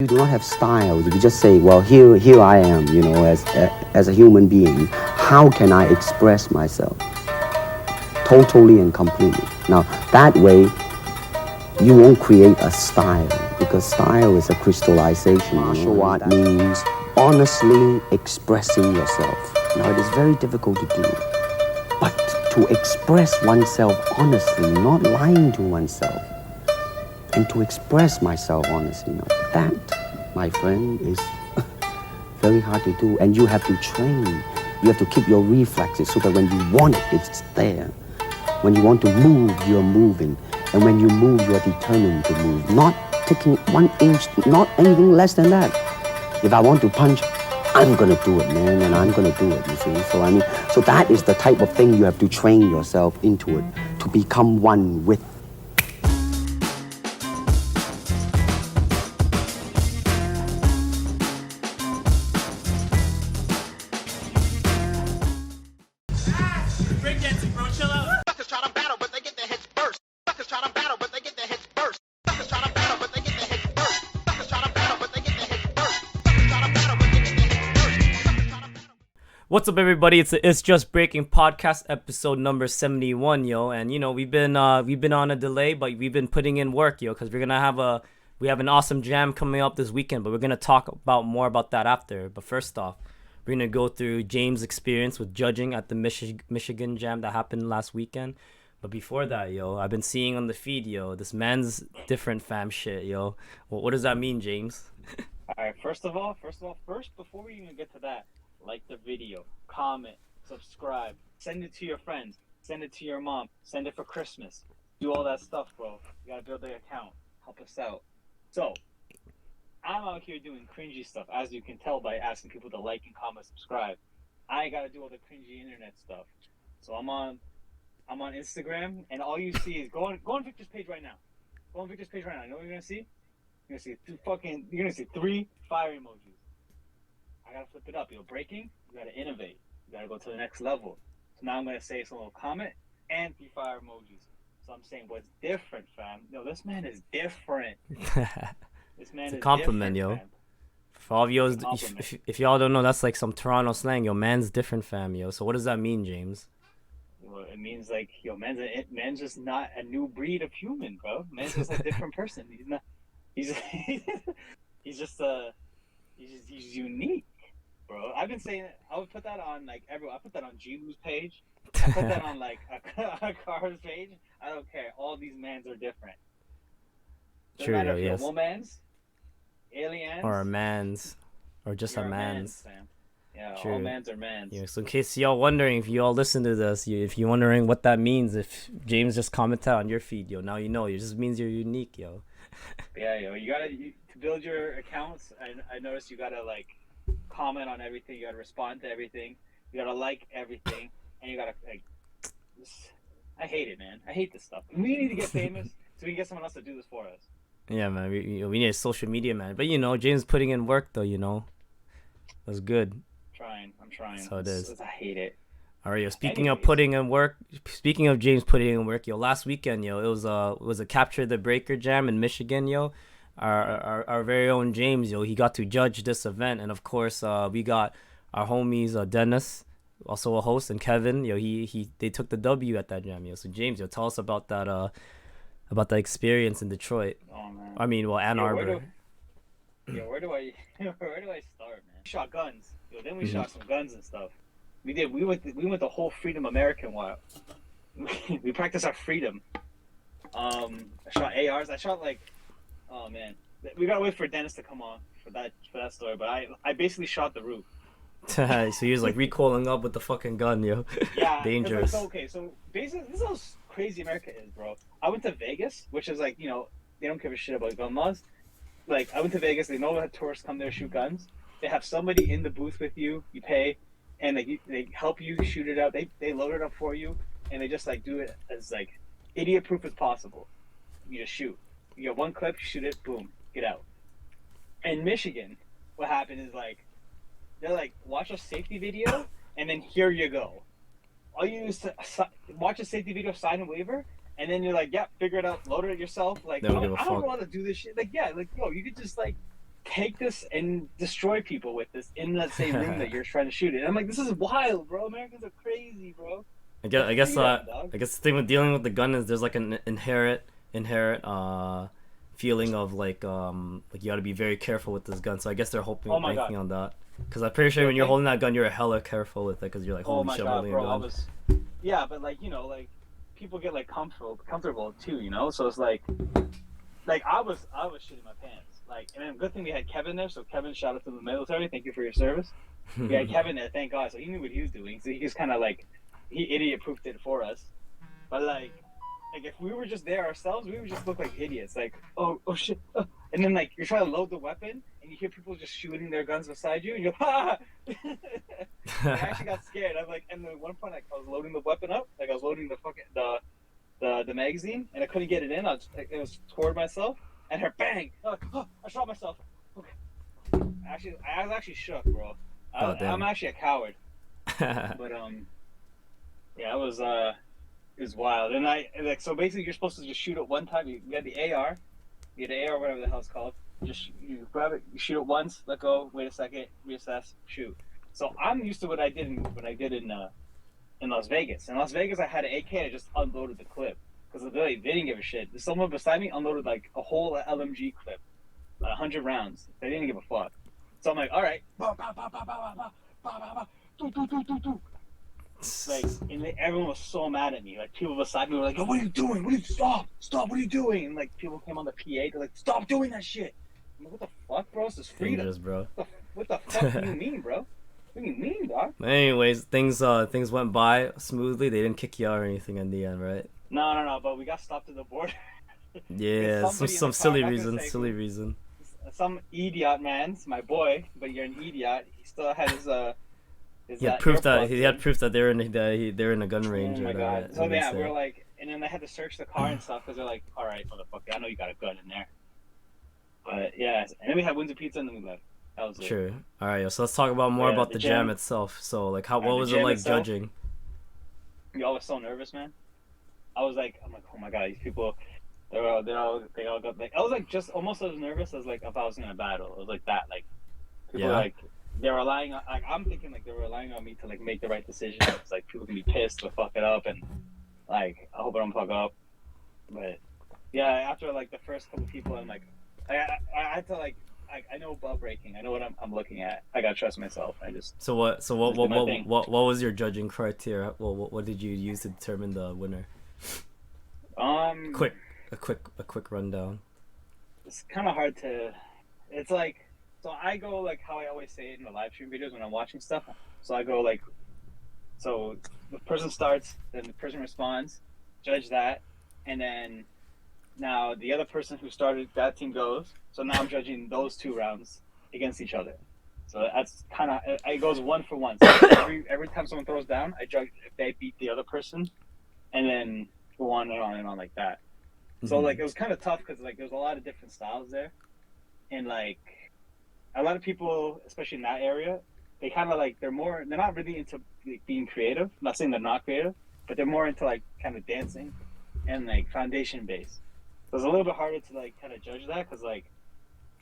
You do not have style. If you just say, well, here I am, as a human being, how can I express myself totally and completely? Now, that way, you won't create a style, because style is a crystallization. Martial art means honestly expressing yourself. Now, it is very difficult to do, but to express oneself honestly, not lying to oneself, and to express myself honestly, now, that, my friend, is very hard to do, and you have to train. You have to keep your reflexes so that when you want it, it's there. When you want to move, you're moving. And when you move, you are determined to move. Not taking 1 inch, not anything less than that. If I want to punch, I'm gonna do it, man, and I'm gonna do it, you see. So that is the type of thing you have to train yourself into it, to become one with. Breakdancing, bro, chill out. Suckers try to battle, but they get their heads burst. Suckers try to battle, but they get their heads burst. Suckers try to battle, but they get their heads burst. Suckers try to battle, but they get their heads burst. Suckers try to battle, but they get their heads burst. Suckers try to battle. What's up, everybody? It's Just Breaking podcast episode number 71, yo. And we've been on a delay, but we've been putting in work, yo, because we have an awesome jam coming up this weekend, but we're gonna talk about more about that after. But first off, we're gonna go through James' experience with judging at the Michigan jam that happened last weekend. But before that, yo, I've been seeing on the feed, yo, this man's different fam shit, yo. Well, what does that mean, James? All right, first before we even get to that, like the video, comment, subscribe, send it to your friends, send it to your mom, send it for Christmas. Do all that stuff, bro. You gotta build the account. Help us out. So, I'm out here doing cringy stuff, as you can tell by asking people to like and comment, subscribe. I gotta do all the cringy internet stuff. So I'm on Instagram, and all you see is go on Victor's page right now. Go on Victor's page right now. You know what you're gonna see? You're gonna see 3 fire emojis. I gotta flip it up. You're breaking. You gotta innovate. You gotta go to the next level. So now I'm gonna say some little comment and 3 fire emojis. So I'm saying, what's different, fam? No, this man is different. This man It's a is compliment, different, yo. fam. For all of you, Compliment. if y'all don't know, that's like some Toronto slang, yo. Man's different, fam, yo. So what does that mean, James? Well, it means like, yo, man's just not a new breed of human, bro. Man's just a different person. He's not. He's he's unique, bro. I've been saying I would put that on like everyone. I put that on G-Lou's page. I put that on like a car's page. I don't care. All these mans are different. Doesn't True, matter yo, if you're yes. womans, aliens, Or a man's, or just you're a man's. fam. Yeah, True. all mans are mans. Yeah, so in case y'all wondering, if you all listen to this, if you're wondering what that means, if James just commented on your feed, yo, now you know. It just means you're unique, yo. Yeah, yo, to build your accounts. I noticed you gotta like comment on everything. You gotta respond to everything. You gotta like everything, and you gotta like. I hate it, man. I hate this stuff. We need to get famous so we can get someone else to do this for us. Yeah, man, we need a social media man. But James putting in work though, that's good. I'm trying. That's how it is. I hate it. All right, yo. Speaking of Anyways. putting in work, speaking of James putting in work, yo. Last weekend, yo, it was a Capture the Breaker jam in Michigan, yo. Our very own James, yo. He got to judge this event, and of course, we got our homies, Dennis, also a host, and Kevin, yo. They took the W at that jam, yo. So James, yo, tell us about that experience in Detroit. Oh man. I mean, well, Ann Arbor. Where do I start, man? We shot guns. Yo, then we shot some guns and stuff. We went the whole Freedom American while. We practiced our freedom. I shot ARs. I shot like, oh man, we gotta wait for Dennis to come on for that story. But I basically shot the roof. So he was like recoiling up with the fucking gun, yo. Yeah, Dangerous. So basically, this is how crazy America is, bro. I went to Vegas, which is like, they don't give a shit about gun laws. Like, I went to Vegas. They know that tourists come there shoot guns. They have somebody in the booth with you. You pay, and they help you shoot it out. They load it up for you, and they just like do it as like idiot proof as possible. You just shoot. You get one clip, you shoot it, boom, get out. In Michigan, what happened is like they're like, watch a safety video, and then here you go. All you do is watch a safety video, sign a waiver, and then you're like, yeah, figure it out, load it yourself. Like, They don't give a I don't fuck. know how to do this shit. Like, yeah, like, yo, you could just like take this and destroy people with this in that same room that you're trying to shoot it. I'm like, this is wild, bro. Americans are crazy, bro. I guess Freedom, dog. I guess the thing with dealing with the gun is there's like an inherent feeling of like you got to be very careful with this gun. So I guess they're hoping Oh my banking God. on that. Because I'm pretty sure when you're holding that gun, you're hella careful with it because you're like, Oh holy my shit, I'm God, holding a bro. I gun. was, yeah, but like, like people get like comfortable too, So it's like I was shitting my pants. Like, and then good thing we had Kevin there. So Kevin, shout out to the military. Thank you for your service. We had Kevin there, thank God. So he knew what he was doing. So he just kind of like he idiot proofed it for us. But like if we were just there ourselves, we would just look like idiots. Like, oh shit, and then like you're trying to load the weapon, and you hear people just shooting their guns beside you, and you're ha. I actually got scared. I'm like, and at one point, like I was loading the weapon up, like I was loading the fucking the magazine, and I couldn't get it in. It was toward myself, and her bang. I'm like, oh, I shot myself. Okay. Actually, I was actually shook, bro. Oh, damn. I'm actually a coward. But yeah, it was wild. And so basically you're supposed to just shoot it one time. You had the AR, whatever the hell it's called. You grab it, you shoot it once, let go, wait a second, reassess, shoot. So I'm used to what I did in Las Vegas. In Las Vegas, I had an AK and I just unloaded the clip because they didn't give a shit. Someone beside me unloaded like a whole LMG clip, 100 rounds. They didn't give a fuck. So I'm like, all right, like, and everyone was so mad at me. Like people beside me were like, "Oh, what are you doing? Stop! What are you doing?" And like people came on the PA, they're like, "Stop doing that shit!" I'm like, "What the fuck, bro? This is freedom." Dangerous, bro. What the fuck do you mean, bro? What do you mean, dog? Anyways, things went by smoothly. They didn't kick you out or anything in the end, right? No. But we got stopped at the border. Yeah, some silly reason. Some idiot man's my boy, but you're an idiot. He still had his He had proof that earplugs they're in a gun in. range. Oh my or god! So yeah, say. we're like, and then they had to search the car and stuff because they're like, "All right, motherfucker, I know you got a gun in there." But yeah, and then we had Windsor Pizza and then we left. That was it. True. All right, so let's talk about more Yeah, about the the jam jam. itself. So like, what the was it jam like itself. judging? I was so nervous, man. I'm like, oh my god, these people, they all got like, I was like just almost as nervous as like if I was in a battle. It was like that, like people Yeah. like they're relying on, like I'm thinking like they're relying on me to like make the right decision. It's like people can be pissed or fuck it up, and like I hope I don't fuck up. But yeah, after like the first couple people, I'm like, I had to like. I know ball breaking. I know what I'm looking at. I gotta trust myself. So what Just do my thing. what was your judging criteria? What did you use to determine the winner? A quick rundown. It's kind of hard to. It's like, so I go like how I always say it in the live stream videos when I'm watching stuff. So I go like, so the person starts, then the person responds, judge that, and then now the other person who started that team goes. So now I'm judging those 2 rounds against each other. So that's kind of, it goes 1 for 1. So every time someone throws down, I judge if they beat the other person, and then go on and on and on like that. So like it was kind of tough because like there's a lot of different styles there, and like a lot of people, especially in that area, they kind of like they're not really into like, being creative. I'm not saying they're not creative, but they're more into like kind of dancing and like foundation based. So it's a little bit harder to like kind of judge that because like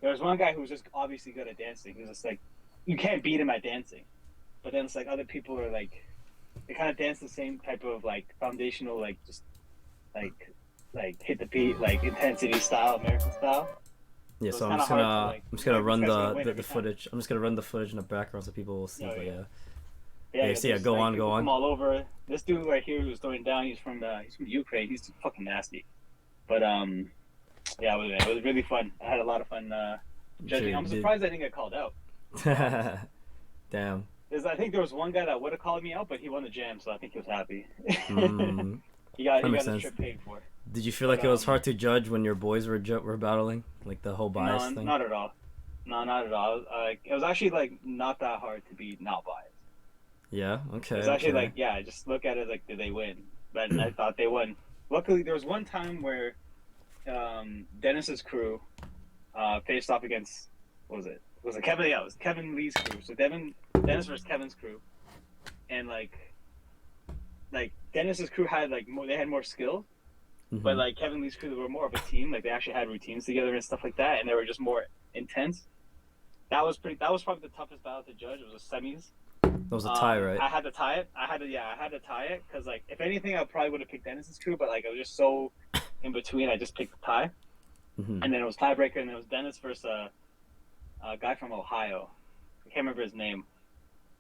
there was one guy who was just obviously good at dancing. He was just like you can't beat him at dancing, but then it's like other people are like they kind of dance the same type of like foundational like just like hit the beat like intensity style, American style. Yeah, So so it's I'm kinda just hard gonna to, like, I'm just gonna run these guys gonna win the every time. footage. I'm just gonna run the footage in the background so people will see. Oh, but yeah. Yeah, so yeah, there's, go like, on. people from all over. This dude right here who's throwing down, he's from Ukraine. He's fucking nasty. But yeah, it was really fun. I had a lot of fun judging. I'm surprised I didn't get called out. Damn. I think there was one guy that would have called me out, but he won the jam, so I think he was happy. Mm. he got That makes his sense. trip paid for. Did you feel like it was hard to judge when your boys were battling, like the whole bias No, thing? not at all. No, not at all. It was actually like not that hard to be not biased. Yeah. Okay. It's actually okay. like, yeah, just look at it like, did they win? But I thought they won. Luckily, there was one time where Dennis's crew faced off against, what was it? Was it Kevin? Yeah, it was Kevin Lee's crew. So Dennis versus Kevin's crew, and like Dennis's crew had like more. They had more skill, Mhm. but like Kevin Lee's crew were more of a team. Like they actually had routines together and stuff like that, and they were just more intense. That was probably the toughest battle to judge. It was a semis. That was a tie, right? I had to tie it. I had to tie it because like if anything, I probably would have picked Dennis's crew, but like it was just so in between. I just picked the tie, Mhm. and then it was tiebreaker, and it was Dennis versus a guy from Ohio. I can't remember his name,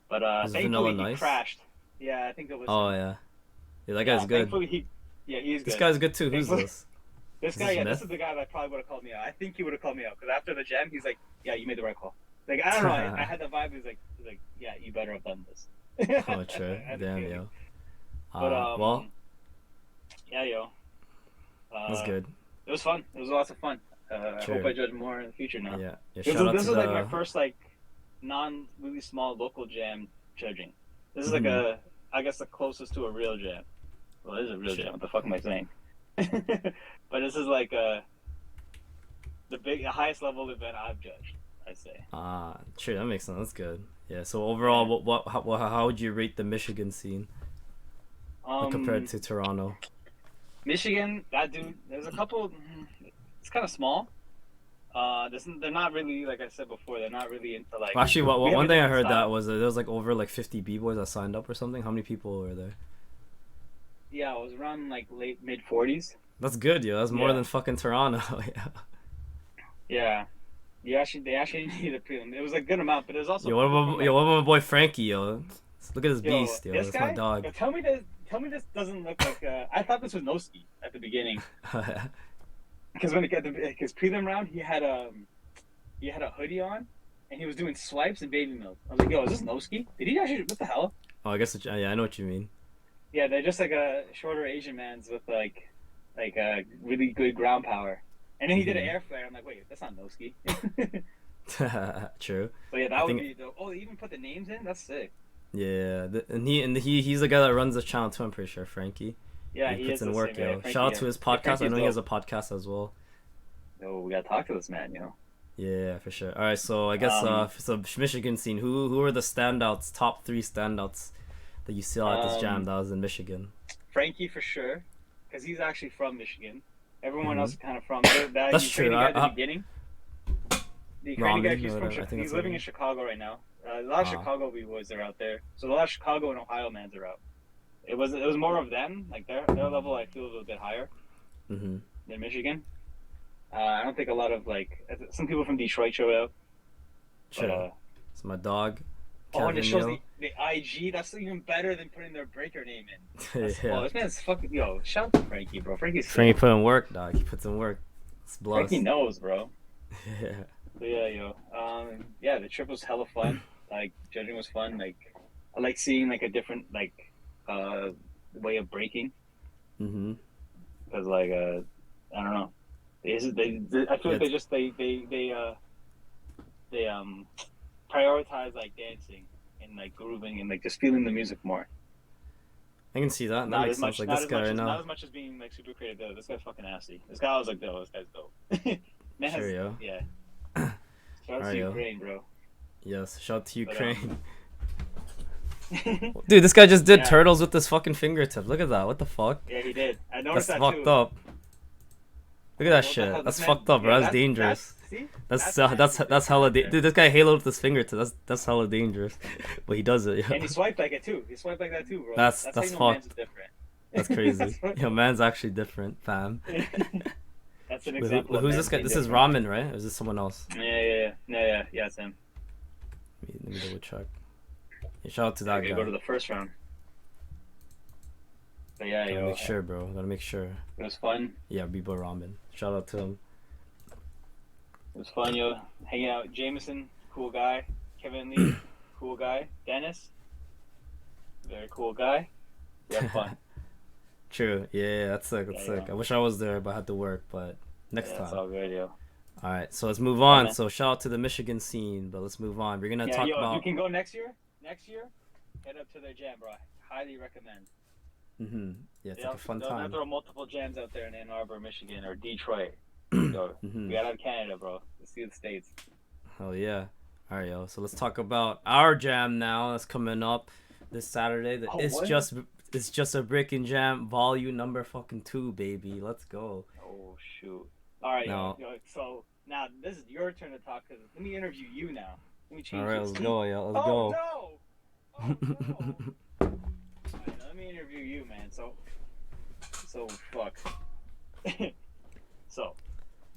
but Was it Vanilla thankfully he Nice? crashed. Yeah, I think it was. Oh yeah. Yeah, that guy's good. Thankfully he's good. This guy's good too. Who's Thankfully- this? This Is guy, this yeah, Smith? this is the guy that probably would have called me out. I think he would have called me out because after the jam, he's like, "Yeah, you made the right call." Like I don't know, I had the vibe. He's like, "Yeah, you better have done this." Oh, true. I had the Damn, feeling. yo. But Well, yeah, yo, that's good. It was fun. It was lots of fun. I Sure. hope I judge more in the future now. Yeah. Yeah. This Shout out was to like my the. first like really small local jam judging. This is like Mhm. I guess the closest to a real jam. Well, it is a real Shit. jam. What the fuck am I saying? But this is like the highest level event I've judged. I say. Sure. That makes sense. That's good. Yeah. So overall, how would you rate the Michigan scene compared to Toronto? Michigan, that dude. There's a couple. It's kind of small. They're not really, like I said before, they're not really into like. Well, actually, we have one a thing I different heard that style. was that there was like over like 50 b-boys that signed up or something. How many people were there? Yeah, it was around like late mid 40s. That's good, yo. That's more Yeah. than fucking Toronto. Yeah. Yeah. They actually needed a prelim. It was a good amount, but it was also. Yo, what people about from, like, my boy Frankie, yo? Look at this yo, beast, yo. this That's guy? my dog. Yo, tell me this doesn't look like. I thought this was Noski at the beginning because because prelim round he had a hoodie on and he was doing swipes and baby milk. I was like, yo, is this Noski? Did he actually? What the hell? Oh, I guess yeah, I know what you mean. Yeah, they're just like a shorter Asian man's with like a really good ground power. And then he did an air flare. I'm like, wait, that's not Noski. True. But yeah, that I would think- be the. Oh, they even put the names in. That's sick. Yeah, he's the guy that runs the channel too. I'm pretty sure, Frankie. Yeah, he he puts is in the work, same, yo. yeah, Frankie, Shout out yeah. to his Yeah, podcast. I Frankie's know he has a dope. podcast as well. Oh, we gotta talk to this man, you know. Yeah, for sure. All right, so I guess so Michigan scene. Who are the standouts? Top 3 standouts that you saw at this jam that was in Michigan. Frankie for sure, because he's actually from Michigan. Everyone Mhm. else is kind of from. That's Ukrainian true. guy at the beginning. The Ukrainian guy, Ramen, he's or from. whatever, I think He's that's living what in Chicago right now. A lot of Ah. Chicago boys are out there. So a lot of Chicago and Ohio mans are out. It was more of them. Like their level, I feel, was a bit higher Mm-hmm. than Michigan. I don't think a lot of like some people from Detroit showed up. But, Sure. It's my dog. oh, and it shows yo. the IG. That's even better than putting their breaker name in. Oh, Yeah. this man's fucking yo. Shout out to Frankie, bro. Frankie's sick. Frankie put in work, dog. He puts in work. It's blessed. Frankie knows, bro. Yeah. But yeah, yo. Yeah, the trip was hella fun. Like judging was fun. Like I like seeing like a different like way of breaking Mm-hmm. because like I don't know. I feel like they prioritize like dancing and like grooving and like just feeling the music more. I can see that. That Not makes as much, sense. Like not this as guy much right as, not now. as much as being like super creative. Though. This guy's fucking nasty. This guy I was like, yo, this guy's dope. Man Sure, has, yo. yeah. Shout out Alright, to yo. Ukraine, bro. Yes. Shout out to But, Ukraine. Dude, this guy just did Yeah. turtles with his fucking fingertip. Look at that. What the fuck? Yeah, he did. I That's noticed that fucked too. up. Look at that What the shit. hell? That's This man- fucked up, bro. yeah, That's dangerous. see? That's nasty. that's hella Different dude. This guy haloed with his fingertip. That's hella dangerous. But he does it. And Yeah. he swiped like it too. He swiped like that too, bro. That's how you know fucked. man's different. That's crazy. That's Yo, man's actually different, fam. That's an Wait, example. of who's man this guy? being This is different. Ramen, right? Or is this someone else? Yeah, it's him. Let me double check. Yeah, shout out to that Okay, guy. go to the first round. But yeah, Gotta yo, make sure, bro. Gotta make sure. it was fun. Yeah, Bibo Ramen. Shout out to him. It was fun, yo. Hanging out. Jameson, cool guy. Kevin Lee, cool guy. Dennis, very cool guy. We had fun. True. Yeah, that's sick. That's Yeah, sick. yeah. I wish I was there, but I had to work. But next Yeah, it's time. all good, yo. All right. So let's move on. man. So shout out to the Michigan scene, but let's move on. We're gonna Yeah, talk yo, if you about. can go next year, head up to their jam, bro. Highly recommend. Mm-hmm. Yeah, it's like a fun they'll time. throw multiple jams out there in Ann Arbor, Michigan, or Detroit. So, Mhm. we got out of Canada, bro. Let's see the States. Hell yeah. All right, yo. So let's talk about our jam now. That's coming up this Saturday. Oh, It's what? just a Breaking Jam volume number fucking 2, baby. Let's go. Oh shoot! All right, No. yo, so Now this is your turn to talk. Cause let me interview you now. Let me change. All right, this. let's go, yo. Let's Oh go. no! Oh no! Alright, let me interview you, man. So fuck. So,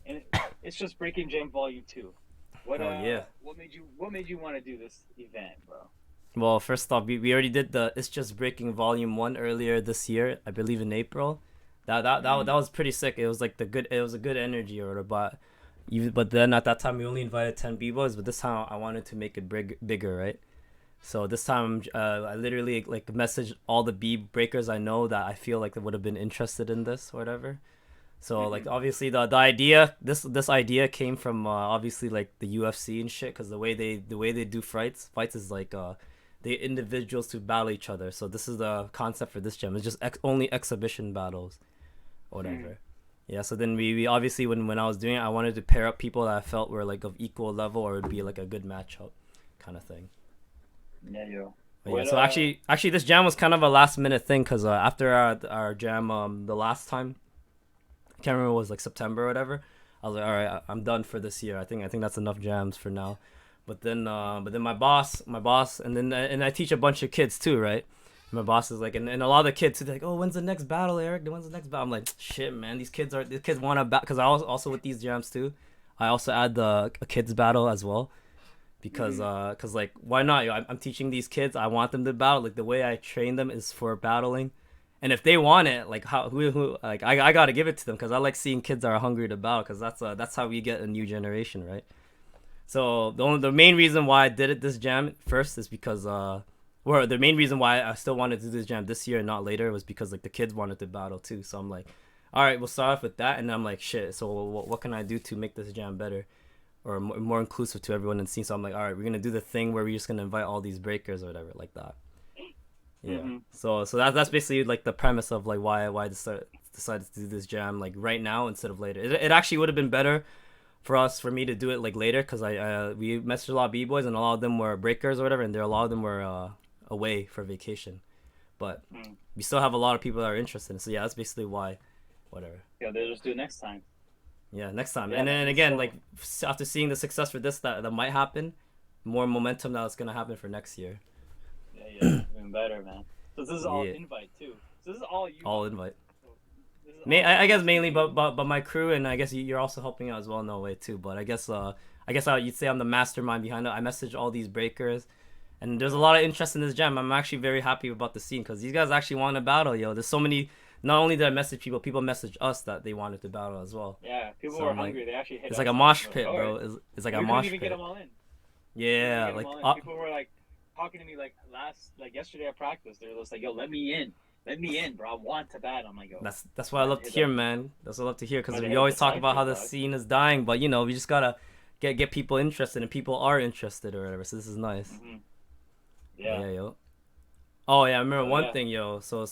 and it's just Breaking Jam Volume 2. What Hell yeah. What made you want to do this event, bro? Well, first off, we already did the It's Just Breaking Volume 1 earlier this year, I believe in April. That was pretty sick. It was like it was a good energy or whatever, but then at that time we only invited 10 b-boys, but this time I wanted to make it bigger, right? So this time I literally like messaged all the b-breakers I know that I feel like they would have been interested in this or whatever. So like obviously the idea this idea came from obviously like the UFC and shit, because the way they do fights is like they individuals to battle each other. So this is the concept for this gym. It's just only exhibition battles or whatever. Yeah, so then we obviously when I was doing it, I wanted to pair up people that I felt were like of equal level or would be like a good matchup kind of thing. Yeah, yo. But yeah, so actually this jam was kind of a last minute thing, because after our jam the last time, I can't remember, it was like September or whatever, I was like, all right, I'm done for this year. I think that's enough jams for now. But then my boss, and I teach a bunch of kids too, right? My boss is like, and a lot of the kids, they're like, oh, when's the next battle, Eric? When's the next battle? I'm like, shit, man, these kids want to battle, because I also with these jams too, I also add a kids battle as well, because like, why not? I'm teaching these kids, I want them to battle. Like the way I train them is for battling. And if they want it, like who like I gotta give it to them, because I like seeing kids that are hungry to battle, because that's how we get a new generation, right? So the main reason why I did it this jam first is because the main reason why I still wanted to do this jam this year and not later was because like the kids wanted to battle too. So I'm like, all right, we'll start off with that, and then I'm like, shit. So what can I do to make this jam better, or more inclusive to everyone in the scene? So I'm like, all right, we're gonna do the thing where we're just gonna invite all these breakers or whatever, like that. Yeah. So that's basically like the premise of like why I decided to do this jam like right now instead of later. It actually would have been better for me to do it like later, because we messaged a lot of b-boys and a lot of them were breakers or whatever, and a lot of them were away for vacation, but we still have a lot of people that are interested. So yeah, that's basically why. Whatever. Yeah, they'll just do it next time. Yeah, next time. Yeah, and then again, so- like after seeing the success for this that might happen, more momentum that's gonna happen for next year. Yeah, even better, man. So this is all Yeah. invite too. So this is all you. All invite. This is all- I guess mainly, but my crew, and I guess you're also helping out as well in a way too. But I guess you'd say I'm the mastermind behind it. I message all these breakers, and there's a lot of interest in this jam. I'm actually very happy about the scene, because these guys actually want to battle, yo. There's so many. Not only did I message people messaged us that they wanted to battle as well. Yeah, people So were I'm like- hungry. They actually hit It's us like a up. mosh We're pit, like, bro. "Alright." It's like a We mosh couldn't even pit. get them all in. Yeah, Get like them all in. People were like talking to me like yesterday at practice. They were just like, "Yo, let me in, bro. I want to battle." I'm like, "Yo." that's what I love to hear, man. That's what I love to hear, because Might we hit always the talk side about how chick, the dog. scene is dying, but we just gotta get people interested, and people are interested or whatever. So this is nice. Mhm. Yeah, Yeah. yo. Oh yeah, I remember Oh, one yeah. thing, yo. So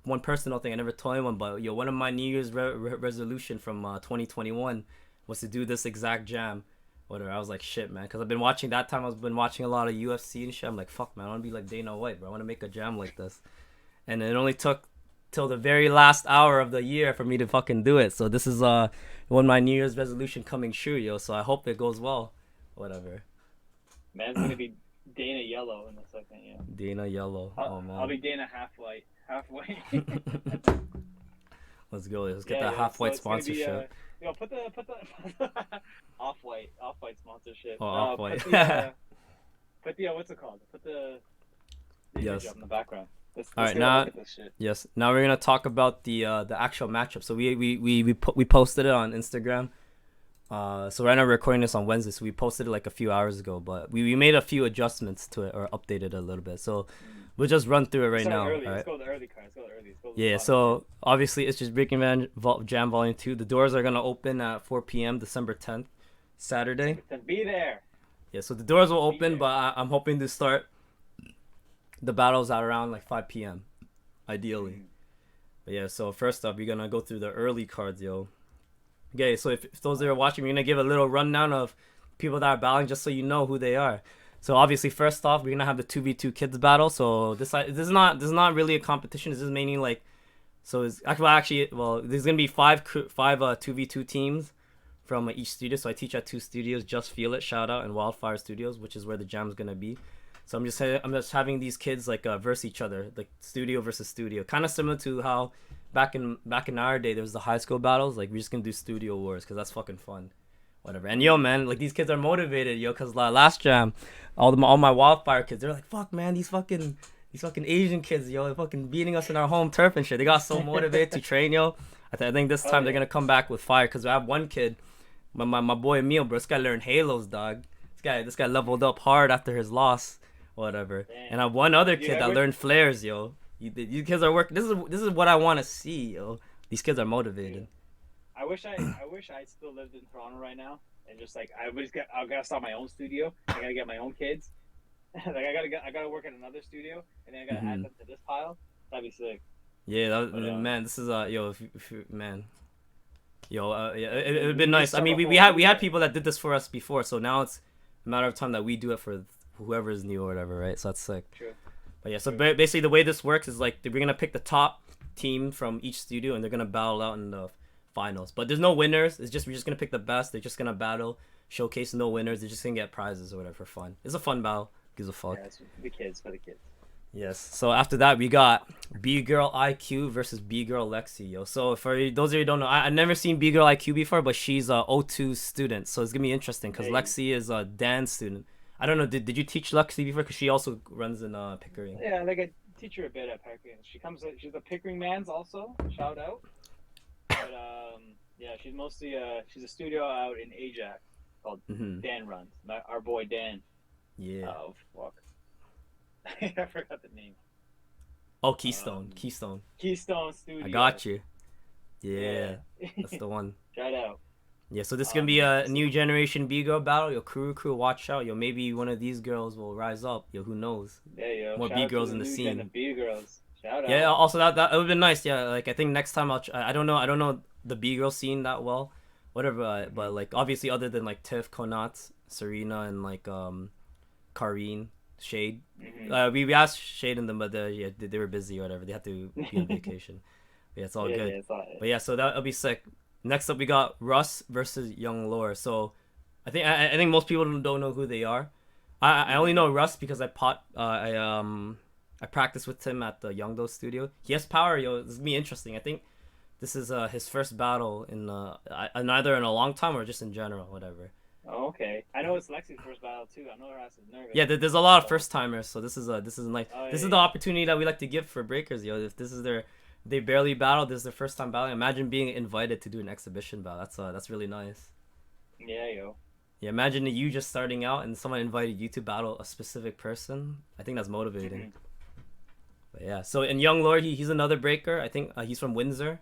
one personal thing, I never told anyone, but yo, one of my New Year's resolution from 2021 was to do this exact jam. Whatever. I was like, shit, man, because I've been watching that time. I've been watching a lot of UFC and shit. I'm like, fuck, man, I want to be like Dana White, bro. I want to make a jam like this, and it only took till the very last hour of the year for me to fucking do it. So this is one of my New Year's resolution coming true, yo. So I hope it goes well. Whatever. Man's gonna be Dana Yellow in a second. Yeah. Dana Yellow. Oh man. I'll be Dana Half White. Let's go. Let's get Yeah, that yeah, half white so it's gonna be, sponsorship. Yo, put the off white sponsorship. Oh, Off-White. Put the what's it called? Put the Yes. image up in the background. Let's All right, get a now- look at this shit. Yes. Now we're gonna talk about the actual matchup. So we posted it on Instagram. So right now we're recording this on Wednesday. So we posted it like a few hours ago, but we made a few adjustments to it or updated it a little bit. So we'll just run through it right Start now. early. All right. Let's go to the early card. Let's go to the early. Let's go to the Yeah, bottom. so obviously it's just Breaking Jam Volume 2. The doors are going to open at 4 p.m. December 10th, Saturday. Then be there. Yeah, so the doors will open, there. but I'm hoping to start the battles at around like 5 p.m. ideally. But yeah, so first up, we're going to go through the early cards, yo. Okay, so if those that are watching, we're going to give a little rundown of people that are battling just so you know who they are. So obviously, first off, we're gonna have the 2v2 kids battle. So this is not really a competition. This is mainly like, so it's actually well, there's gonna be five 2v2 teams from each studio. So I teach at two studios, Just Feel It, shout out, and Wildfire Studios, which is where the jam's gonna be. So I'm just having these kids like verse each other, like studio versus studio, kind of similar to how back in our day there was the high school battles. Like we're just gonna do studio wars because that's fucking fun, whatever. And yo, man, like these kids are motivated, yo, cause last jam, all my Wildfire kids, they're like, fuck, man, these fucking Asian kids, yo, they're fucking beating us in our home turf and shit. They got so motivated to train, yo. I think this time they're gonna come back with fire, cause I have one kid, my boy Emil, bro. This guy learned Halos, dog. This guy leveled up hard after his loss, whatever. Damn. And I have one other You kid that ever- learned flares, yo. You kids are working. This is what I want to see, yo. These kids are motivated. I wish I still lived in Toronto right now, and just like I gotta start my own studio. I gotta get my own kids. Like I gotta work at another studio, and then I gotta add them to this pile. That'd be sick. Yeah, man. This is yo, man. Yo, yeah, it would been nice. I mean, we had people that did this for us before, so now it's a matter of time that we do it for whoever is new or whatever, right? So that's sick. True. But yeah, so basically the way this works is like we're gonna pick the top team from each studio and they're gonna battle out in the finals. But there's no winners. We're just gonna pick the best. They're just gonna battle, showcase no winners. They're just gonna get prizes or whatever for fun. It's a fun battle. Gives a fuck. Yeah, it's for the kids. Yes. So after that, we got B Girl IQ versus B Girl Lexi, yo. So for those of you who don't know, I've never seen B Girl IQ before, but she's a O2 student, so it's gonna be interesting because Hey. Lexi is a dance student. I don't know. Did you teach Lexi before? Because she also runs in Pickering. Yeah, like I teach her a bit at Pickering. She's a Pickering man's also. Shout out. But yeah, she's mostly she's a studio out in Ajax called Mhm. Dan runs. Our boy Dan. Yeah. Oh fuck. I forgot the name. Oh, Keystone. Keystone. Keystone Studio. I got you. Yeah, Yeah. that's the one. Shout out. Yeah, so this is gonna be a new generation B girl battle. Yo, crew, watch out. Yo, maybe one of these girls will rise up. Yo, who knows? Yeah, yo. More Shout out to B-girls in the new scene. gen of B-girls. Shout out. Yeah. Also, that would have been nice. Yeah, like I think next time I don't know the B girl scene that well, whatever. But like obviously other than like Tiff, Konat, Serena, and like Kareen, Shade. Mhm. We asked Shade and them, but they were busy or whatever. They had to be on vacation. But yeah, it's all Yeah, good. yeah, it's all- But yeah, so that'll be sick. Next up, we got Russ versus Young Lore. So, I think most people don't know who they are. I only know Russ because I practiced with him at the Youngdo studio. He has power, yo. This is gonna be interesting. I think this is his first battle in either in a long time or just in general, whatever. Oh, okay. I know it's Lexi's first battle too. I know her ass is nervous. Yeah, there's a lot of first timers, so this is nice. Oh, This yeah, is the yeah. opportunity that we like to give for breakers, yo. If this is they barely battled, this is their first time battling. Imagine being invited to do an exhibition battle. That's really nice. Yeah, yo. Yeah, imagine you just starting out and someone invited you to battle a specific person. I think that's motivating. Mhm. But yeah, so in Young Lord, he's another breaker. I think he's from Windsor.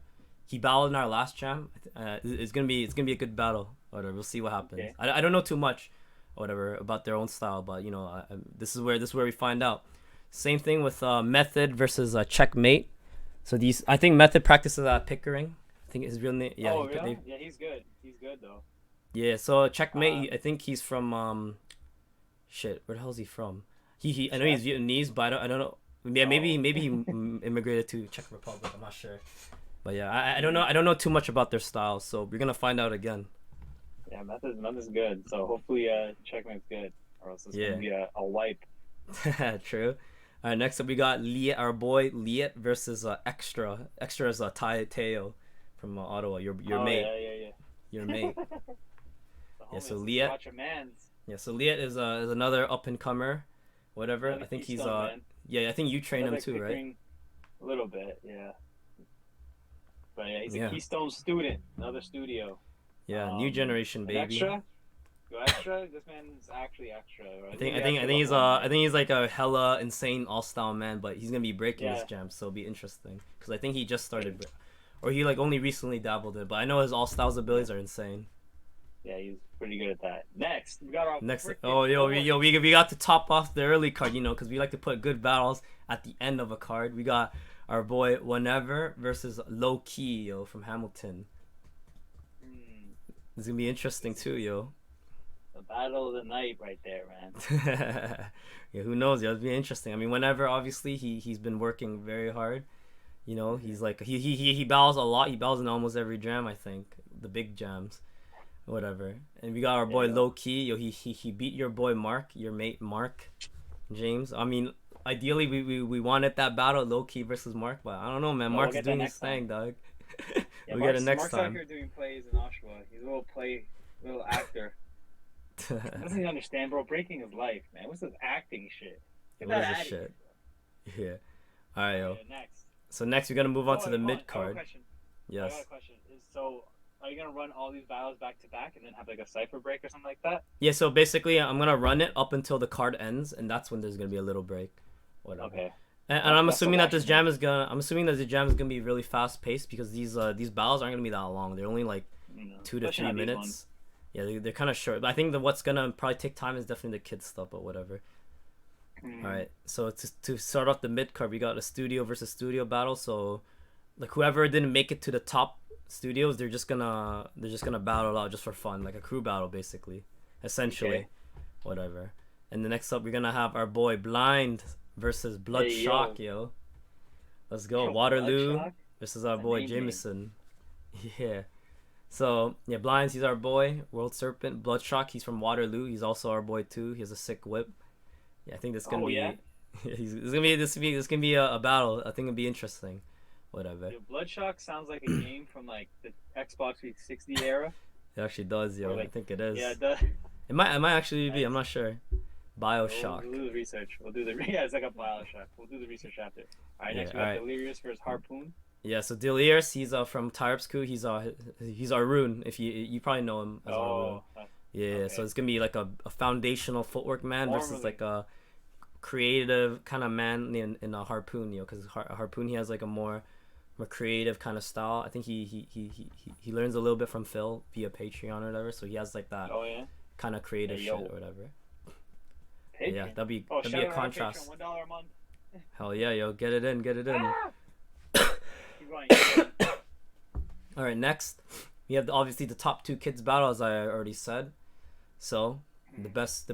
He battled in our last jam. It's gonna be a good battle. Whatever, we'll see what happens. Okay. I don't know too much, whatever, about their own style, but you know, this is where we find out. Same thing with Method versus Checkmate. So I think Method practices at Pickering. I think his real name. Yeah. Oh, really? Yeah, he's good. He's good though. Yeah, so Checkmate, I think he's from shit, where the hell is he from? I know he's Vietnamese, but I don't know. Yeah, maybe he immigrated to Czech Republic. I'm not sure. But yeah, I don't know too much about their style, so we're gonna find out again. Yeah, Method's good. So hopefully, Checkmate's good, or else it's Yeah. gonna be a wipe. True. All right, next up we got Liet, our boy Liet versus Extra. Extra is Teo from Ottawa. Your Oh, mate. Yeah. Your mate. The Yeah, so homies, Liet- watch your mans. Yeah, so Liet is another up and comer, whatever. Another I think he's Keystone man. yeah, I think you train him Another too, right? Pickering- A little bit, yeah. But yeah, he's Yeah. a Keystone student. Another studio. Yeah, new generation And baby. Extra. Go extra. This man's actually extra. Right? I think he's like a hella insane all style man, but he's gonna be breaking his Yeah. jam, so it'll be interesting. Cause I think he just started, or he like only recently dabbled in. But I know his all styles abilities are insane. Yeah, he's pretty good at that. Next, we got our Next, frickin' oh boy. we got to top off the early card, you know, cause we like to put good battles at the end of a card. We got our boy Whenever versus Low Key, yo, from Hamilton. Hmm, It's gonna be interesting too, yo. the battle of the night, right there, man. Yeah, who knows? Yeah, it'll be interesting. I mean, Whenever obviously he's been working very hard. You know, he's like he battles a lot. He battles in almost every jam, I think, the big jams. Whatever. And we got our boy Yeah. Low Key. Yo, he beat your boy Mark, your mate Mark James. I mean, ideally we wanted that battle, Low Key versus Mark, but I don't know, man. Well, Mark's we'll get that doing his next time. thing, dog. Yeah, We get it Mark's next out time. here doing plays in Oshawa. He's a little actor. Doesn't even understand, bro. Breaking his life, man. What's this acting shit? Get What that is out this of here. shit? Yeah. All right, yo. Yeah, next. So next we're gonna move on Oh, to the hold on, mid I got a card. question. I Yes. got a question. So, are you gonna run all these battles back to back and then have like a cipher break or something like that? Yeah. So basically, I'm gonna run it up until the card ends, and that's when there's gonna be a little break. Whatever. Okay. And I'm That's the assuming that this watching jam is gonna. I'm assuming that the jam is gonna be really fast paced because these battles aren't gonna be that long. They're only like You know, 2 to especially 3 not these minutes. ones. Yeah, they're kind of short. But I think that what's gonna probably take time is definitely the kids stuff, but whatever. Mm. All right. So to start off the mid card, we got a studio versus studio battle. So like whoever didn't make it to the top studios, they're just gonna battle out just for fun, like a crew battle basically, essentially. Okay. Whatever. And the next up, we're gonna have our boy Blind versus Bloodshot, yo. Let's go. Yo, Waterloo Bloodshot? versus our That's a boy name. Jameson. Yeah. So yeah, Blinds, he's our boy. World Serpent. Bloodshot, he's from Waterloo. He's also our boy too. He has a sick whip. Yeah, I think this gonna Oh, be. yeah? This gonna be a battle. I think it'll be interesting. Whatever. Dude, Bloodshot sounds like a game from like the Xbox 360 era. It actually does, yo. Or, like, I think it is. Yeah, it does. It might actually be. I'm not sure. Bioshock. We'll do the research. Yeah, it's like a Bioshock. We'll do the research after. All right, Yeah, next we got alright. Delirious versus Harpoon. Yeah, so Delirious, he's from Tyropsku. He's Arun. If you probably know him as Arun. Oh, Yeah, okay. so it's gonna be like a foundational footwork man versus Formerly. like a creative kind of man in a Harpoon, you know, because Harpoon, he has like a more creative kind of style. I think he learns a little bit from Phil via Patreon or whatever, so he has like that Oh yeah. kind of creative Hey, shit yo. or whatever. Patreon. Yeah, that'd be Oh, a shout out our contrast. Patreon, $1 a month. Hell yeah, yo, get it in. Keep going. All right, next we have obviously the top two kids battle, as I already said. So the best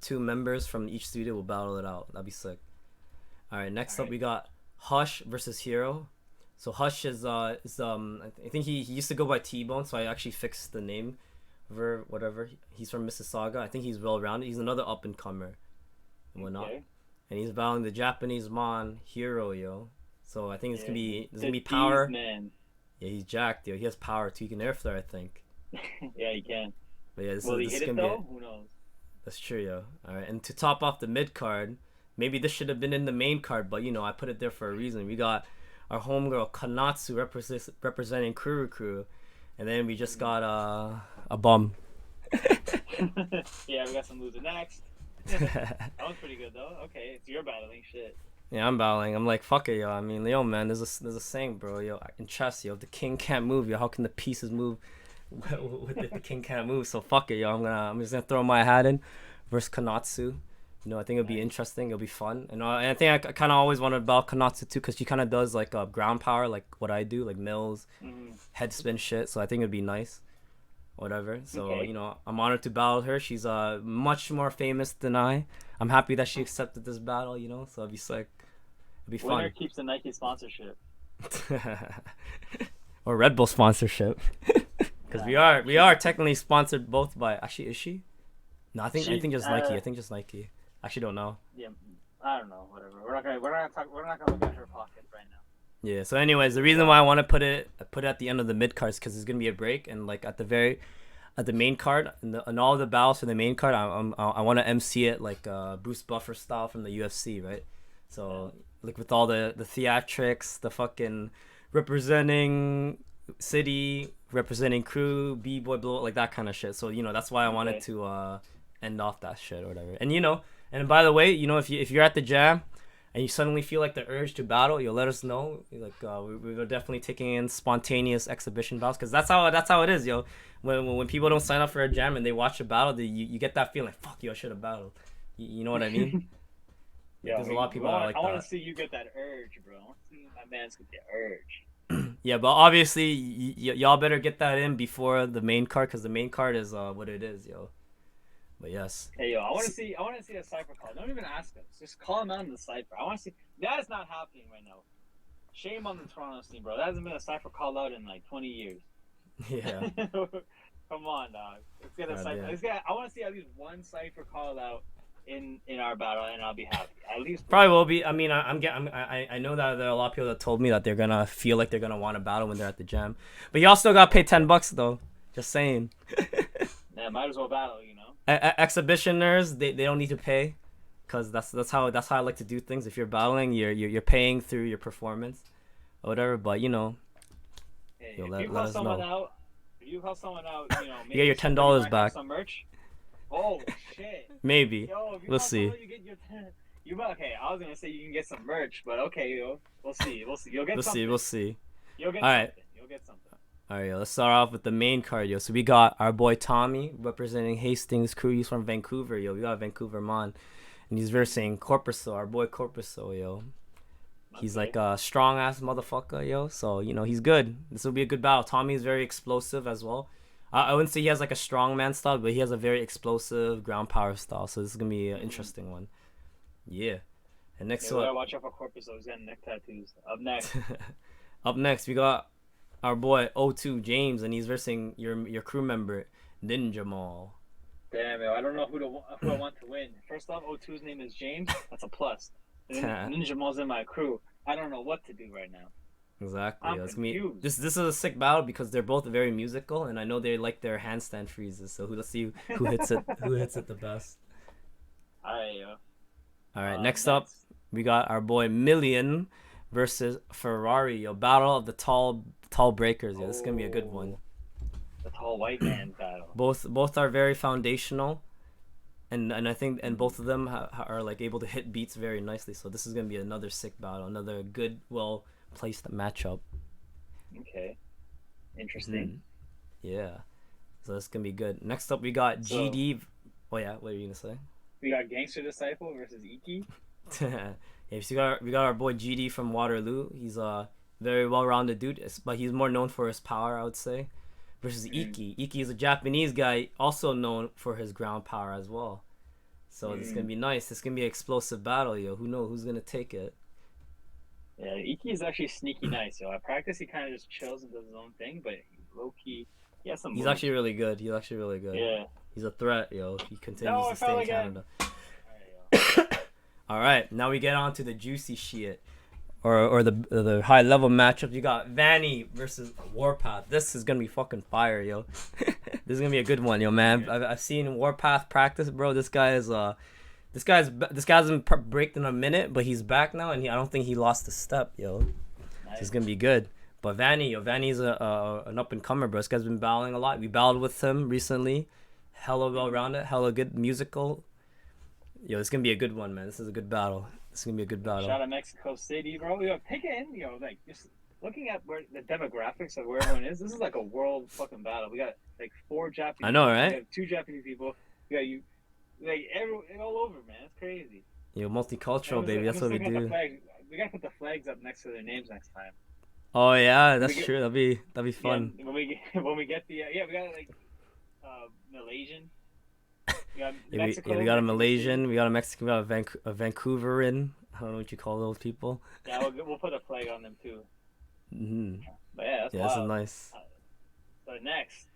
two members from each studio will battle it out. That'd be sick. All right, next up Alright. we got Hush versus Hero. So Hush is I think he used to go by T-Bone, so I actually fixed the name for whatever. He's from Mississauga. I think he's well rounded. He's another up and comer and whatnot. Okay. And he's battling the Japanese man Hero, yo. So I think it's Yeah. gonna be there's The gonna be power. D's, man. Yeah, he's jacked, yo. He has power too. He can air flare, I think. Yeah, you can. But yeah, this Will he is hit it gonna be though? Who knows? that's true, yo. All right, and to top off the mid card, maybe this should have been in the main card, but you know I put it there for a reason. We got our homegirl Kanatsu representing Kuru Crew, and then we just got a bum. Yeah, we got some loser next. That was pretty good though. Okay, it's your battling shit. Yeah, I'm battling. I'm like, fuck it, yo. I mean, yo, man, there's a saying, bro, yo, in chess, yo, if the king can't move, yo, how can the pieces move with if the king can't move? So fuck it, yo. I'm just gonna throw my hat in versus Kanatsu. You know, I think it'll be interesting. It'll be fun, and I think I kind of always wanted to battle Kanatsu too, cause she kind of does like ground power, like what I do, like mills, head spin shit. So I think it'd be nice. Whatever. So Okay. you know, I'm honored to battle her. She's much more famous than I. I'm happy that she accepted this battle. You know, so it'd be sick. It'd be Winner fun. keeps the Nike sponsorship. Or Red Bull sponsorship. Because we are technically sponsored both by. Actually, is she? No, I think just Nike. I think just Nike. Actually, don't know. Yeah, I don't know. Whatever. We're not gonna look at her pockets right now. Yeah. So, anyways, the reason why I want to put it at the end of the mid cards because there's gonna be a break and like at the main card and all the battles for the main card, I want to MC it like Bruce Buffer style from the UFC, right? So like with all the theatrics, the fucking representing city, representing crew, b-boy blow, like that kind of shit. So you know that's why I wanted Okay. to end off that shit or whatever. And you know, and by the way, you know if you're at the jam and you suddenly feel like the urge to battle, you'll let us know. Like we're definitely taking in spontaneous exhibition battles because that's how it is, yo. When people don't sign up for a jam and they watch a battle, you get that feeling, fuck you, I should have battled. You know what I mean? Yeah, There's a lot of people that are like I want that. to see you get that urge, bro. I want to see my man's get the urge. Yeah, but obviously y'all better get that in before the main card because the main card is what it is, yo. But yes. Hey yo, I want to see a cipher call. Don't even ask us. Just call him out in the cipher. I want to see. That is not happening right now. Shame on the Toronto team, bro. That hasn't been a cipher call out in like 20 years. Yeah. Come on, dog. Let's get a God cipher. damn. I want to see at least one cipher call out in our battle, and I'll be happy. At least Probably will be. I mean, I know that there are a lot of people that told me that they're gonna feel like they're gonna want to battle when they're at the jam, but y'all still gotta pay $10 though. Just saying. yeah, might as well battle, you know. Exhibitioners, they don't need to pay, cause that's how I like to do things. If you're battling, you're paying through your performance, or whatever. But you know, Hey, Yo, if let you call us someone know. out, if you call someone out, you know, You get your maybe somebody $10 might have back. Some merch. Oh shit. Maybe. Yo, if you We'll call see. someone, you get your 10. Okay, I was gonna say you can get some merch, but okay, yo, we'll see. You'll get We'll something. see. We'll see. You'll get All something. right. You'll get something. All right, let's start off with the main card, yo. So we got our boy Tommy representing Hastings crew. He's from Vancouver, yo. We got Vancouver Mon, and he's versing Corpuscle, our boy Corpuscle, yo. He's Okay. like a strong ass motherfucker, yo. So you know he's good. This will be a good battle. Tommy's very explosive as well. I wouldn't say he has like a strongman style, but he has a very explosive ground power style. So this is gonna be an interesting one. Yeah. And next Yeah, we gotta up, watch out for Corpus. He's got neck tattoos. Up next. up next we got our boy O2 James, and he's versing your crew member Ninja Mall. Damn, yo, I don't know who I want to win. First off, O2's name is James. That's a plus. Ninja Mall's in my crew. I don't know what to do right now. Exactly. I'm That's me. confused. This is a sick battle because they're both very musical, and I know they like their handstand freezes. So let's see who hits it. Who hits it the best? Alright, yo. All right. Next up, we got our boy Million versus Ferrari. Yo, battle of the tall breakers. Yo, this is gonna be a good one. The tall white man battle. Both are very foundational, and I think both of them are like able to hit beats very nicely. So this is gonna be another sick battle, another good, well placed matchup. Okay. Interesting. Yeah. So this gonna be good. Next up, we got So- GD. Oh yeah, what are you gonna say? We got Gangster Disciple versus Iki. Yeah, so we got our boy GD from Waterloo. He's a very well-rounded dude, but he's more known for his power, I would say. Versus Iki. Iki is a Japanese guy, also known for his ground power as well. So it's gonna be nice. It's gonna be an explosive battle, yo. Who knows who's gonna take it? Yeah, Iki is actually sneaky nice, yo. At practice, he kind of just chills and does his own thing, but low key, he has some. He's moves. actually really good. Yeah. He's a threat, yo. He continues No, to I stay felt in like Canada. Alright, yo. All right, now we get on to the juicy shit, or the high level matchup. You got Vanny versus Warpath. This is gonna be fucking fire, yo. This is gonna be a good one, yo, man. I've seen Warpath practice, bro. This guy hasn't breaked in a minute, but he's back now, and I don't think he lost a step, yo. Nice. It's gonna be good. But Vanny's an up and comer, bro. This guy's been battling a lot. We battled with him recently. Hella well rounded, hella good musical. Yo, it's gonna be a good one, man. This is a good battle. This is gonna be a good battle. Shout out Mexico City, bro. Yo, take it in, yo. Like, just looking at where the demographics of where everyone is, this is like a world fucking battle. We got like 4 Japanese. I know, We right? have 2 Japanese people. We got you, like everyone all over, man. It's crazy. Yo, multicultural, I'm baby. That's just what we looking at the do. flags. We gotta put the flags up next to their names next time. Oh yeah, that's We get- true. That'd be fun. Yeah, when we get the we got like Malaysian. We got Yeah, Mexico. we got a Mexico Malaysian, City. we got a Mexican, we got a Vancouveran. I don't know what you call those people. Yeah, we'll put a flag on them too. Hmm. But yeah, that's Yeah, this is wild. nice. So next.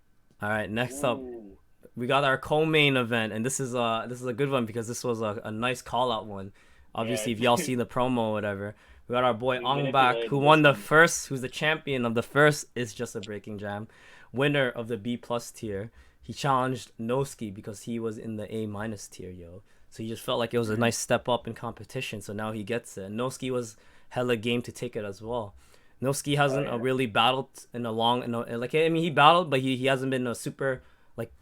All right, next up, Ooh. we got our co-main event, and this is a good one because this was a nice call out one. Obviously, Yeah. if y'all see the promo or whatever, we got our boy We Ong Bak, manipulated who this won the one. first, who's the champion of the first It's Just a Breaking Jam, winner of the B+ tier. He challenged Noski because he was in the A- tier, yo. So he just felt like it was a nice step up in competition. So now he gets it. And Noski was hella game to take it as well. Noski hasn't Oh, yeah. really battled in a long, like I mean he battled, but he hasn't been a super like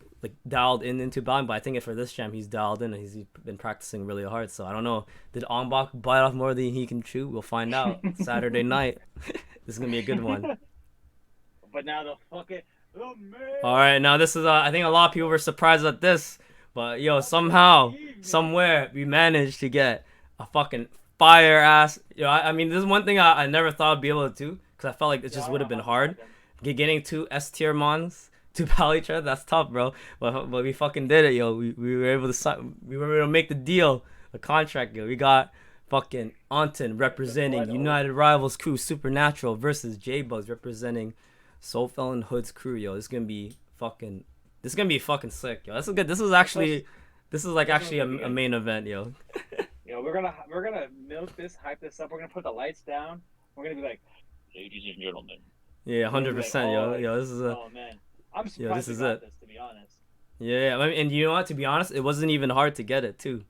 dialed into battling. But I think for this jam he's dialed in and he's been practicing really hard. So I don't know, did Ongbak bite off more than he can chew? We'll find out Saturday night. This is gonna be a good one. But now the fucking man. All right, now this is I think a lot of people were surprised at this, but yo, somehow, somewhere we managed to get a fucking fire ass. Yo, I mean, this is one thing I never thought I'd be able to do because I felt like it just would have been hard. Getting 2 S tier mons to battle each other, that's tough, bro. But we fucking did it, yo. We were able to sign, we were able to make the deal, the contract, yo. We got fucking Anton representing United Rivals crew Supernatural versus J Bugs representing Soul Felon Hood's crew, yo. This is gonna be fucking This is gonna be fucking sick, yo. This is good. This is actually, this is like This is actually gonna be a good. main event, yo. You know, we're gonna milk this, hype this up. We're gonna put the lights down. We're gonna be like, ladies and gentlemen. Yeah, We're gonna be 100%, like, yo. oh, like, Yo, this is a, oh man, I'm yo, surprised this we is got it. this, to be honest. Yeah, I mean, and you know what? To be honest, it wasn't even hard to get it too.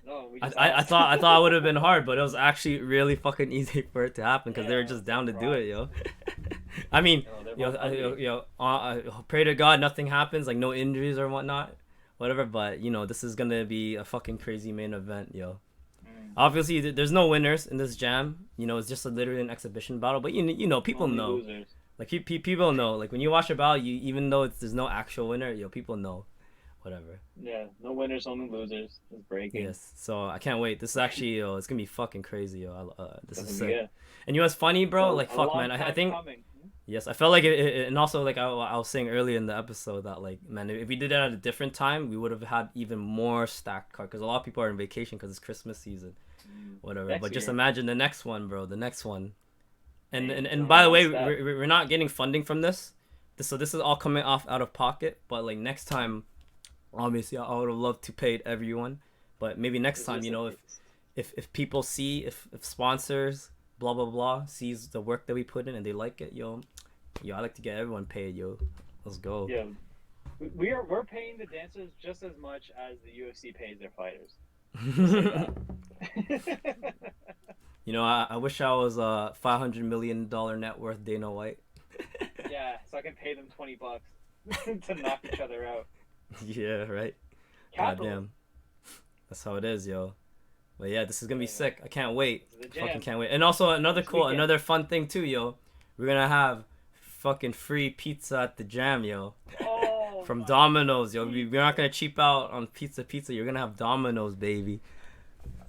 No, we I, just I asked. thought it would have been hard, but it was actually really fucking easy for it to happen because they were Yeah, just I'm down to do it, surprised. yo. I mean, Yo, they're yo, both ugly. pray to God nothing happens, like no injuries or whatnot, whatever. But you know, this is gonna be a fucking crazy main event, yo. Obviously, there's no winners in this jam. You know, it's just literally an exhibition battle. But you know, people Only know. losers. Like people know. Like when you watch a battle, you even though there's no actual winner, yo, people know. Whatever. Yeah, no winners, only losers. It's breaking. Yes. So I can't wait. This is actually, yo, it's gonna be fucking crazy, yo. This is sick. Yeah. And you know what's funny, bro? A Like fuck, long man. I time think coming. yes. I felt like and also like I was saying earlier in the episode that like man, if we did it at a different time, we would have had even more stacked cards because a lot of people are on vacation because it's Christmas season, whatever. Next But just year. imagine the next one, bro. The next one. And Hey, and, don't and by the way, announce that. we're not getting funding from this. So this is all coming off out of pocket. But like next time, obviously I would have loved to pay everyone. But maybe next It's time, just you know, like- if people see if sponsors blah blah blah sees the work that we put in and they like it, yo, I like to get everyone paid, yo. Let's go. Yeah, we're paying the dancers just as much as the UFC pays their fighters. You know, I wish I was a $500 million net worth Dana White. Yeah, so I can pay them $20 to knock each other out. Yeah, right. Capital. Goddamn. That's how it is, yo. But yeah, this is gonna be Yeah. sick. I can't wait. This is the jam. Fucking can't wait. And also another This cool, weekend. another fun thing too, yo. We're gonna have fucking free pizza at the jam, yo. Oh, From my- Domino's, yo. We're not gonna cheap out on pizza. You're gonna have Domino's, baby.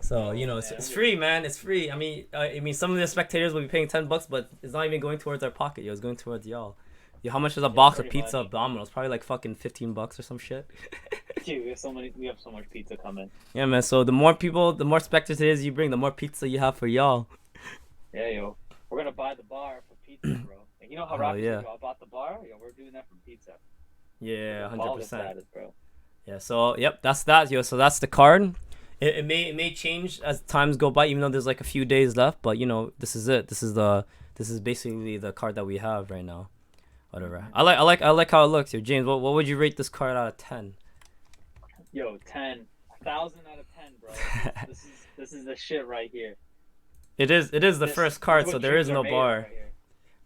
So you know, it's man. free, man. It's free. I mean, some of the spectators will be paying $10, but it's not even going towards our pocket, yo. It's going towards y'all. Yo, how much is a box of pretty pizza much. of Domino's? Probably like fucking $15 or some shit. Dude, we have so much pizza coming. Yeah, man. So the more people, the more spectators you bring, the more pizza you have for y'all. Yeah, yo. We're gonna buy the bar for pizza, bro. Like, you know how Oh, Rocky yeah. said, yo, I bought the bar? Yo, we're doing that for pizza. Yeah, Baller 100%. status, bro. Yeah. So yep, that's that, yo. So that's the card. It may change as times go by, even though there's like a few days left. But you know, this is it. This is basically the card that we have right now. Whatever. I like how it looks. Yo, James, what would you rate this card out of 10? Yo, 10. 1,000 out of 10, bro. This is the shit right here. It is the This- first this card, what so there is dreams no are made of bar. right here.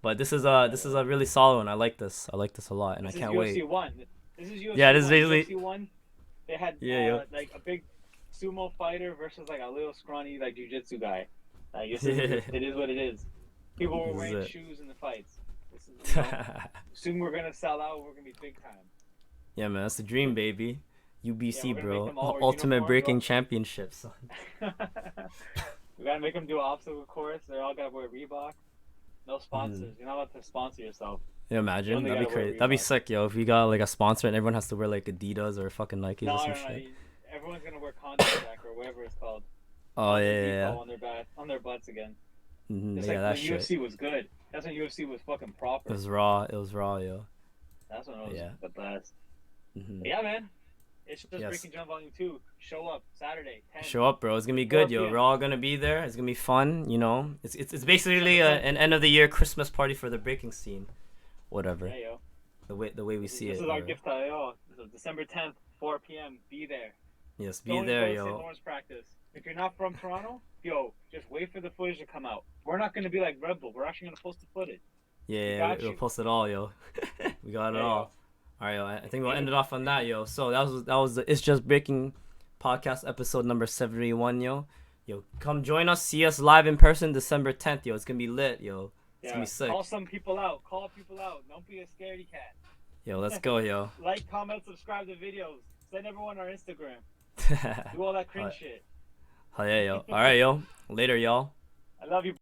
But this is a really solid one. I like this a lot, and This I is can't UFC wait. 1. This is UFC Yeah, this is 1. basically- UFC 1. They had Yeah, yo. like a big sumo fighter versus like a little scrawny like jiu-jitsu guy. Like this it is what it is. People were This is wearing it. shoes in the fights. This is, you know, soon we're gonna sell out. We're gonna be big time. Yeah, man, that's the dream, baby. Yeah, UBC, we're gonna bro. make them all wear Ultimate uniforms, Breaking bro. Championship, son. We gotta make them do an obstacle course. They all gotta wear Reebok. No sponsors. You're not allowed to sponsor yourself. Yeah, imagine. Only That'd be gotta wear crazy. That'd be Reebok. sick, yo. If we got like a sponsor and everyone has to wear like Adidas or fucking Nikes No, or no, some no. shit. Everyone's gonna wear Contact or whatever it's called. Oh yeah, Default yeah, On their back, on their butts again. yeah. Mhm, It's yeah, like that when shit. UFC was good. That's when UFC was fucking proper. It was raw. It was raw, yo. That's when it was Yeah. the best. Mhm. But yeah, man. It's just Yes. Breaking Jump Volume 2. Show up Saturday. 10. Show up, bro. It's gonna be good, 4 yo. p.m. We're all gonna be there. It's gonna be fun, you know. It's basically an end of the year Christmas party for the breaking scene, whatever. Yeah, yo. The way we see This it. is our whatever. gift to yo. This is December 10th, 4 p.m. Be there. Yes, be Don't there, go to St. yo. Lawrence practice. If you're not from Toronto, yo, just wait for the footage to come out. We're not gonna be like Red Bull. We're actually gonna post the footage. Yeah, got we'll you. post it all, yo. We got it Yeah, yo. all. All right, yo. I think we'll end it off on that, yo. So that was the It's Just Breaking podcast episode number 71, yo. Yo, come join us. See us live in person December 10th, yo. It's gonna be lit, yo. It's gonna be sick. Call some people out. Call people out. Don't be a scaredy cat. Yo, let's go, yo. Like, comment, subscribe to videos. Send everyone our Instagram. Do all that cringe Alright. shit. Oh yeah, yo. All right, yo. Later, y'all. I love you.